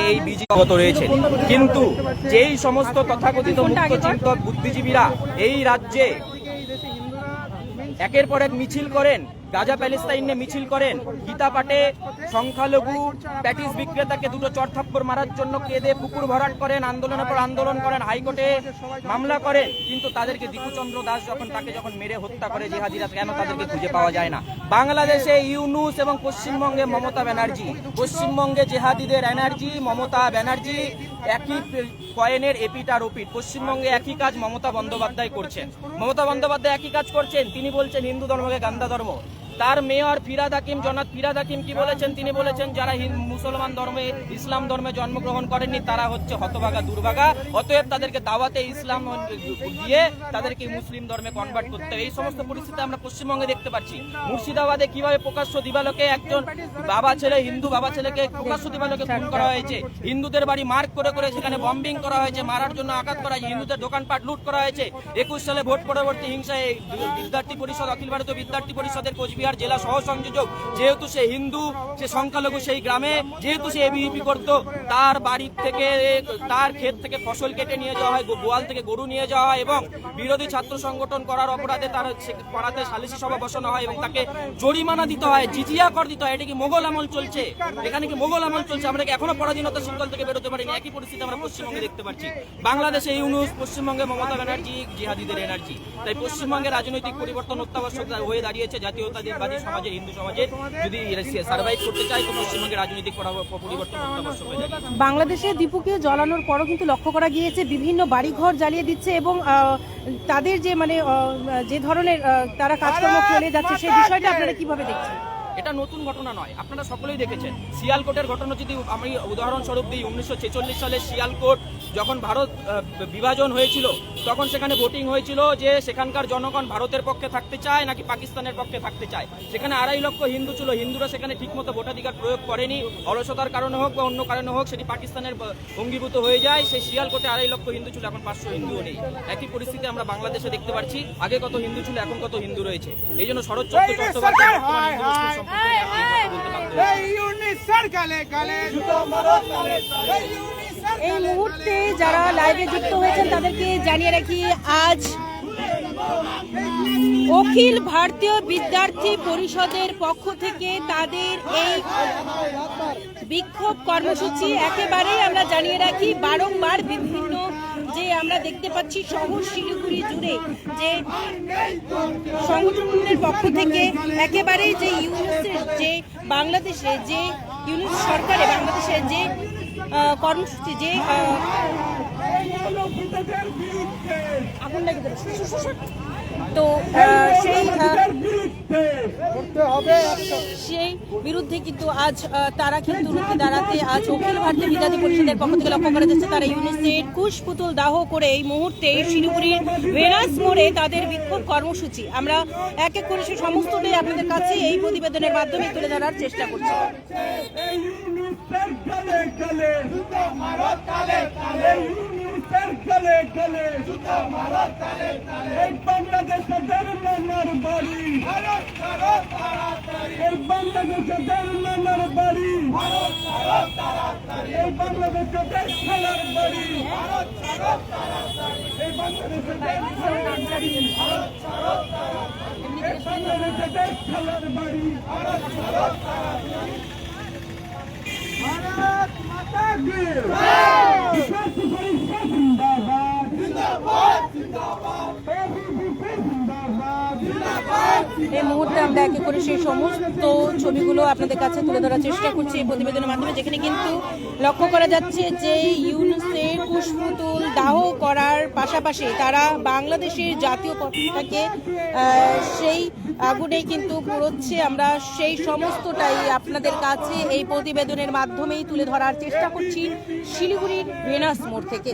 এই বিজিগত রয়েছে। কিন্তু যেই সমস্ত তথাকথিত মুক্তচিন্তক বুদ্ধিজীবীরা এই রাজ্যে একের পর এক মিছিল করেন, গাজা প্যালেস্তাইন নিয়ে মিছিল করেন, গীতা পাঠে সংখ্যালঘু প্যাটিস বিক্রেতাকে দুটো চড়থাপ্পড় মারার জন্য কেঁদে পুকুর ভরাট করেন, আন্দোলনের পর আন্দোলন করেন, হাইকোর্টে মামলা করেন, কিন্তু তাদেরকে দীপুচন্দ্র দাস যখন মেরে হত্যা করে জিহাদিরা, কেন তাদেরকে খুঁজে পাওয়া যায় না? বাংলাদেশে ইউনূস এবং পশ্চিমবঙ্গে মমতা ব্যানার্জি, পশ্চিমবঙ্গে জেহাদিদের এনার্জি, মমতা ব্যানার্জি একই কয়েনের এপিটার ওপিট। পশ্চিমবঙ্গে একই কাজ মমতা বন্দ্যোপাধ্যায় করছেন। মমতা বন্দ্যোপাধ্যায় একই কাজ করছেন। তিনি বলছেন হিন্দু ধর্মকে গান্দা ধর্ম। তার মেয়র ফিরাদ হাকিম, জনাব ফিরাদ হাকিম কি বলেছেন? তিনি বলেছেন যারা মুসলমান ধর্মে, ইসলাম ধর্মে জন্মগ্রহণ করেননি তারা হচ্ছে হতভাগা দুর্ভাগা, অতএব তাদেরকে দাওয়াতে ইসলাম দিয়ে তাদেরকে মুসলিম ধর্মে কনভার্ট করতে হবে। এই সমস্ত পরিস্থিতি আমরা পশ্চিমবঙ্গে দেখতে পাচ্ছি। মুর্শিদাবাদে কিভাবে প্রকাশ্য দিবালোকে একজন বাবা ছেলে, হিন্দু বাবা ছেলেকে প্রকাশ্য দিবালোকে খুন করা হয়েছে, হিন্দুদের বাড়ি মার্ক করে করে সেখানে বম্বিং করা হয়েছে, মারার জন্য আঘাত করা হয়েছে, হিন্দুদের দোকানপাট লুট করা হয়েছে। 21 সালে ভোট পরবর্তী হিংসায় বিদ্যার্থী পরিষদ, অখিল ভারতীয় বিদ্যার্থী পরিষদের কোচবিহার জেলা সহ সংযোজক, যেহেতু সে হিন্দু, সে সংখ্যালঘু সেই গ্রামে, যেহেতু সে এবিভিপি করতো, তার বাড়ির থেকে, তার ক্ষেত থেকে ফসল কেটে নিয়ে যাওয়া হয়, গোয়াল থেকে গরু নিয়ে যাওয়া হয় এবং বিরোধী ছাত্র সংগঠন করার অপরাধে তার পাড়াতে সালিসি সভা বসানো হয় এবং তাকে জরিমানা দিতে হয়, জিজিয়া কর দিতে হয়। এটা কি মোগল আমল চলছে? এখানে কি মোগল আমল চলছে? আমরা কি এখনো পরাধীনতা শৃঙ্খল থেকে বেরোতে পারিনি? একই পরিস্থিতি আমরা পশ্চিমবঙ্গে দেখতে পাচ্ছি। বাংলাদেশে ইউনূস, পশ্চিমবঙ্গে মমতা ব্যানার্জি, জিহাদিদের এনার্জি। তাই পশ্চিমবঙ্গে রাজনৈতিক পরিবর্তন অত্যাবশ্যক হয়ে দাঁড়িয়েছে। জাতীয়তাবাদী সমাজে, হিন্দু সমাজে যদি সার্ভাইভ করতে চাই তো পশ্চিমবঙ্গে রাজনৈতিক পরিবর্তন অত্যাবশ্যক হয়ে দাঁড়িয়েছে। বাংলাদেশে দীপুকে জ্বালানোর পরও কিন্তু লক্ষ্য করা গিয়েছে বিভিন্ন বাড়িঘর জ্বালিয়ে দিচ্ছে এবং তাদের যে যে ধরনের তারা কাজকর্ম চলে যাচ্ছে সেই বিষয়টা আপনারা কিভাবে দেখছেন? এটা নতুন ঘটনা নয়, আপনারা সকলেই দেখেছেন। শিয়ালকোটের ঘটনা যদি আমি উদাহরণস্বরূপ দিই, 1946 সালে শিয়ালকোট যখন ভারত বিভাজন হয়েছিল তখন সেখানে ভোটিং হয়েছিল যে সেখানকার জনগণ ভারতের পক্ষে থাকতে চায় নাকি পাকিস্তানের পক্ষে থাকতে চায়। সেখানে 2.5 লক্ষ হিন্দু ছিল, হিন্দুরা সেখানে ঠিকমতো ভোটাধিকার প্রয়োগ করেনি, অলসতার কারণে হোক বা অন্য কারণে হোক সেটি পাকিস্তানের অঙ্গীভূত হয়ে যায়। সেই শিয়ালকোটে 2.5 লক্ষ হিন্দু ছিল, এখন 500 হিন্দুও নেই। একই পরিস্থিতি আমরা বাংলাদেশে দেখতে পাচ্ছি। আগে কত হিন্দু ছিল, এখন কত হিন্দু রয়েছে। এই জন্য শরৎচন্দ্র চট্টোপাধ্যায় এই মুহূর্তে যারা লাইভে যুক্ত হয়েছেন তাদেরকে জানিয়ে রাখি, আজ অখিল ভারতীয় বিদ্যার্থী পরিষদের পক্ষ থেকে তাদের এই বিক্ষোভ কর্মসূচি একেবারেই আমরা জানিয়ে রাখি বারংবার বিভিন্ন যে আমরা দেখতে পাচ্ছি শহর শিলিগুড়ি জুড়ে যে সংগঠনের পক্ষ থেকে একেবারেই যে ইউনিসের যে বাংলাদেশে যে ইউনিস সরকারে বাংলাদেশের যে কর্মসূচি যে আগুন লাগে তো সেই বিরুদ্ধে কিন্তু আজ তারা কিন্তু রুখে দাঁড়াতে আজ অখিল ভারতীয় বিদ্যার্থী পরিষদের পক্ষ থেকে লক্ষ্য করা যাচ্ছে তারা ইউনিসের কুশপুতুল দাহ করে এই মুহূর্তে শিলিগুড়ির ভেনাস মোড়ে তাদের বিক্ষোভ কর্মসূচি আমরা এক এক করে সেই সমস্তটাই আপনাদের কাছে এই প্রতিবেদনের মাধ্যমে তুলে ধরার চেষ্টা করছি। এই মুহূর্তে আমরা একে করে সেই সমস্ত ছবিগুলো আপনাদের কাছে তুলে ধরার চেষ্টা করছি এই প্রতিবেদনের মাধ্যমে, যেখানে কিন্তু লক্ষ্য করা যাচ্ছে যে ইউনুসের কুশপুতুল দাহ করার পাশাপাশি তারা বাংলাদেশের জাতীয় পতাকাকে সেই আগুনেই কিন্তু পুড়োচ্ছে। আমরা সেই সমস্তটাই আপনাদের কাছে এই প্রতিবেদনের মাধ্যমেই তুলে ধরার চেষ্টা করছি শিলিগুড়ির ভেনাস মোড় থেকে।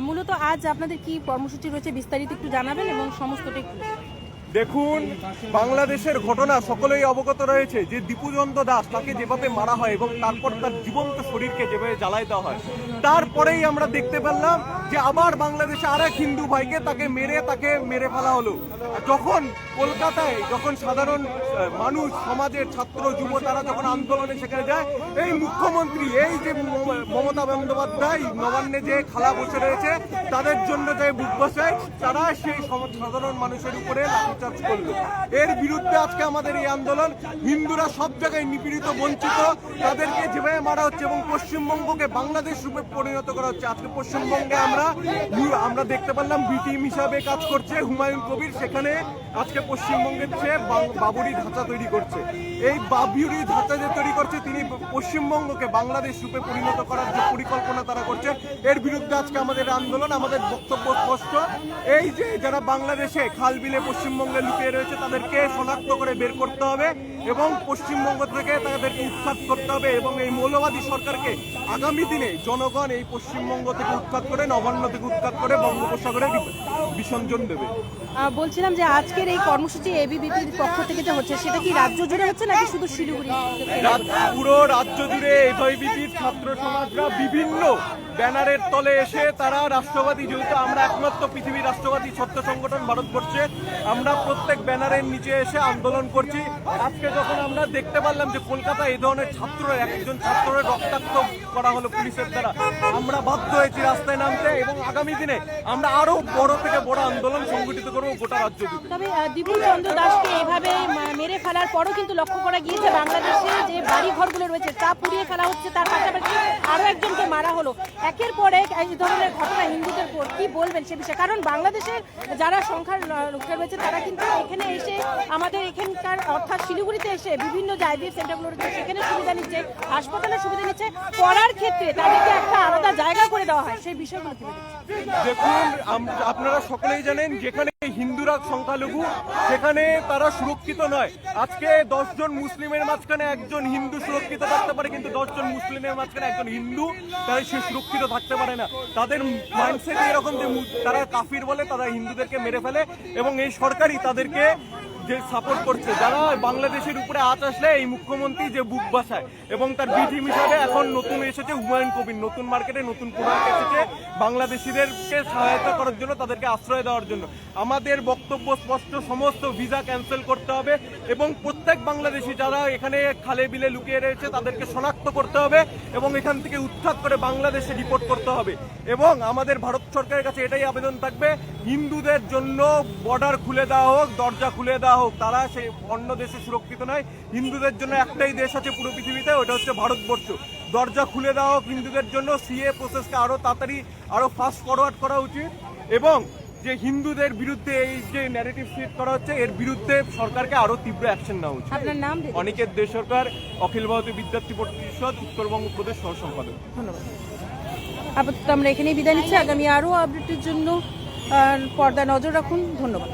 মূলত আজ আপনাদের কি কর্মসূচি রয়েছে বিস্তারিত একটু জানাবেন এবং সমস্তটা একটু দেখুন, বাংলাদেশের ঘটনা সকলেই অবগত রয়েছে যে দীপুচন্দ্র দাস তাকে যেভাবে মারা হয় এবং তারপর তার জীবন্ত শরীরকে যেভাবে জ্বালাই দেওয়া হয়, তারপরেই আমরা দেখতে পেলাম যে আবার বাংলাদেশে আরেক হিন্দু ভাইকে তাকে মেরে ফেলা হলো। যখন কলকাতায় যখন সাধারণ মানুষ, সমাজের ছাত্র যুব তারা যখন আন্দোলনে সেখানে যায়, এই মুখ্যমন্ত্রী, এই যে মমতা বন্দ্যোপাধ্যায় নবান্নে যে খালা বসে রয়েছে তাদের জন্য যে বুক বসায়, তারা সেই সাধারণ মানুষের উপরে লাঠিচার্জ করলো। এর বিরুদ্ধে আজকে আমাদের এই আন্দোলন। হিন্দুরা সব জায়গায় নিপীড়িত, বঞ্চিত, তাদেরকে যেভাবে মারা হচ্ছে এবং পশ্চিমবঙ্গকে বাংলাদেশ রূপে পরিণত করা হচ্ছে। আজকে পশ্চিমবঙ্গে আমরা দেখতে পারলাম বি টিম হিসাবে কাজ করছে হুমায়ুন কবির, সেখানে আজকে পশ্চিমবঙ্গের চেয়ে বাবুরি ধাঁচা তৈরি করছে। এই বাবুরি ধাঁচা যে তৈরি করছে, তিনি পশ্চিমবঙ্গকে বাংলাদেশ রূপে পরিণত করার যে পরিকল্পনা তারা করছে, এর বিরুদ্ধে আজকে আমাদের আন্দোলন। আমাদের বক্তব্য স্পষ্ট, এই যে যারা বাংলাদেশে খাল বিলে পশ্চিমবঙ্গে লুকিয়ে রয়েছে তাদেরকে শনাক্ত করে বের করতে হবে এবং পশ্চিমবঙ্গ থেকে তাদেরকে উৎখাত করতে হবে এবং এই মৌলবাদী সরকারকে আগামী দিনে জনগণ এই পশ্চিমবঙ্গ থেকে উৎখাত করে, নবান্ন থেকে উৎখাত করে বঙ্গোপসাগরে বিসর্জন দেবে। বলছিলাম যে আজকের এই কর্মসূচি এবিভিপির পক্ষ থেকে যে হচ্ছে, সেটা কি রাজ্য জুড়ে হচ্ছে নাকি শুধু শিলিগুড়ি? পুরো রাজ্য জুড়ে এবিভিপির ছাত্র সমাজরা বিভিন্ন ব্যানারের তলে এসে তারা রাষ্ট্রবাদী, যেহেতু আমরা একমাত্র পৃথিবীর রাষ্ট্রবাদী ছাত্র সংগঠন ভারতবর্ষে, আমরা প্রত্যেক ব্যানারের নিচে এসে আন্দোলন করছি। আজকে যখন আমরা দেখতে পারলাম যে কলকাতায় এই ধরনের একজন ছাত্রের রক্তাক্ত করা হলো পুলিশের দ্বারা, আমরা বাধ্য হয়েছি রাস্তায় নামতে এবং আগামী দিনে আমরা আরো বড় থেকে বড় আন্দোলন সংগঠিত করবো গোটা রাজ্য জুড়ে। তবে দীপুচন্দ্র দাসকে এভাবে মেরে ফেলার পরও কিন্তু লক্ষ্য করা গিয়েছে বাংলাদেশে যে বাড়ি ঘরগুলো রয়েছে তা পুড়িয়ে ফেলা হচ্ছে, তার পাশাপাশি আরো একজনকে মারা হলো। একের পর এক এই ধরনের ঘটনা হিন্দুদের উপর কি বলবেন সে বিষয়ে? কারণ বাংলাদেশের যারা সংখ্যার লোকেরা রয়েছে তারা কিন্তু এখানে এসে, আমাদের এখানকার অর্থাৎ শিলিগুড়িতে এসে বিভিন্ন যে আইভিএফ সেন্টারগুলো রয়েছে সেখানে সুবিধা নিচ্ছে, হাসপাতালের সুবিধা নিচ্ছে, পড়ার ক্ষেত্রে তাদেরকে একটা আলাদা জায়গা করে দেওয়া হয়, সেই বিষয়গুলো কি? দেখুন, আপনারা সকলেই জানেন যেখানে হিন্দুরা সংখ্যালঘু সেখানে তারা সুরক্ষিত নয়। আজকে 10 জন মুসলিমের মাঝখানে একজন হিন্দু সুরক্ষিত থাকতে পারে, কিন্তু 10 জন মুসলিমের মাঝখানে একজন হিন্দু তারা সে সুরক্ষিত থাকতে পারে না। তাদের মাইন্ডসেট এরকম যে তারা কাফির বলে, তারা হিন্দুদেরকে মেরে ফেলে এবং এই সরকারই তাদেরকে যে সাপোর্ট করছে। যারা বাংলাদেশের উপরে আঁচ আসলে এই মুখ্যমন্ত্রী যে বুক বাসায় এবং তার বিধিম হিসাবে এখন নতুন এসেছে হুমায়ুন কবির, নতুন মার্কেটে নতুন প্রোডাক্ট এসেছে বাংলাদেশিদেরকে সহায়তা করার জন্য, তাদেরকে আশ্রয় দেওয়ার জন্য। আমাদের বক্তব্য স্পষ্ট, সমস্ত ভিসা ক্যান্সেল করতে হবে এবং প্রত্যেক বাংলাদেশি যারা এখানে খালে বিলে লুকিয়ে রয়েছে তাদেরকে শনাক্ত করতে হবে এবং এখান থেকে উৎখাত করে বাংলাদেশে রিপোর্ট করতে হবে। এবং আমাদের ভারত সরকারের কাছে এটাই আবেদন থাকবে, হিন্দুদের জন্য বর্ডার খুলে দেওয়া হোক, দরজা খুলে দেওয়া হোক। তারা সেই অন্য দেশে সুরক্ষিত নয়, হিন্দুদের জন্য একটাই দেশ আছে পুরো পৃথিবীতে, ওটা হচ্ছে ভারতবর্ষ। দরজা খুলে দেওয়া হোক হিন্দুদের জন্য, সিএ প্রসেসকে আরো তাড়াতাড়ি, আরো ফাস্ট ফরওয়ার্ড করা উচিত এবং যে হিন্দুদের বিরুদ্ধে এই যে ন্যারেটিভ সেট করা হচ্ছে এর বিরুদ্ধে সরকারকে আরো তীব্র অ্যাকশন নেওয়া উচিত। আপনার নাম? অনিকেত দে সরকার, অখিল ভারতীয় বিদ্যার্থী পরিষদ উত্তরবঙ্গ প্রদেশ সহ সম্পাদক। ধন্যবাদ। আপাতত আমরা এখানেই বিদায় নিচ্ছি। আগামী আরো আপডেটের জন্য পর্দা নজর রাখুন। ধন্যবাদ।